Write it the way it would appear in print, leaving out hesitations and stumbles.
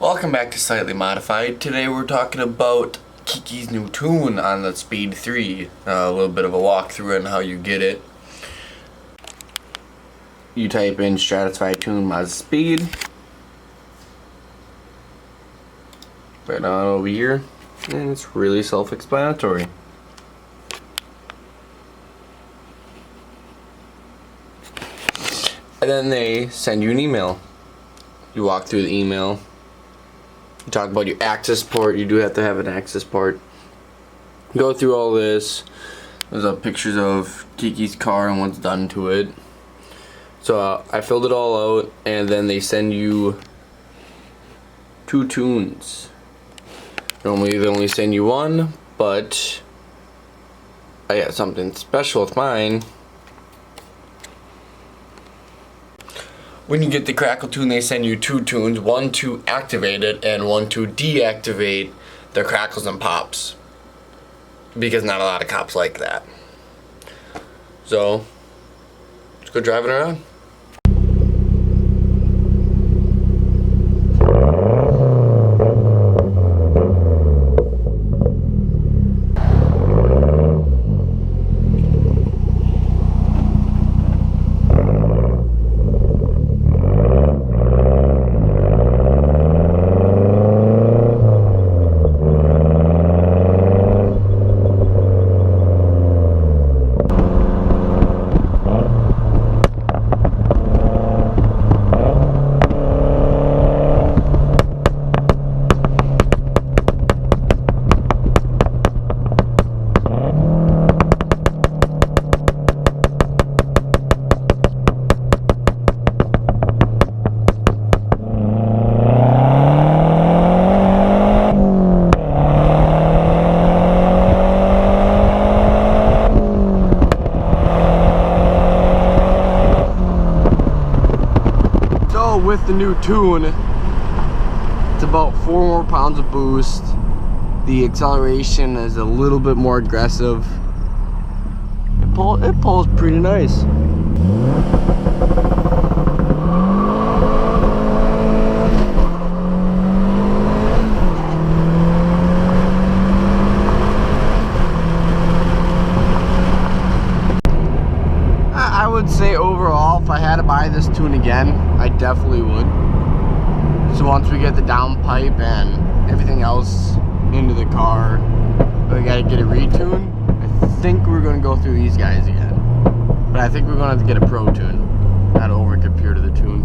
Welcome back to Slightly Modified. Today we're talking about Kiki's new tune on the Speed 3. A little bit of a walkthrough on how you get it. You type in STRATIFIED tune mazdaspeed. Right on over here. And it's really self-explanatory. And then they send you an email. You walk through the email. You talk about your access port. You do have to have an access port. Go through all this. There's pictures of Kiki's car and what's done to it. So I filled it all out, and then they send you 2 tunes. Normally they only send you one, but I got something special with mine. When you get the Crackle tune, they send you 2 tunes, one to activate it and one to deactivate the crackles and pops, because not a lot of cops like that. So let's go driving around. With the new tune, it's about 4 more pounds of boost. The acceleration is a little bit more aggressive. It pulls pretty nice. I would say overall, if I had to buy this tune again, I definitely would. So once we get the downpipe and everything else into the car, we gotta get it retuned. I think we're gonna go through these guys again. But I think we're gonna have to get a pro tune. That'll overcompare to the tune.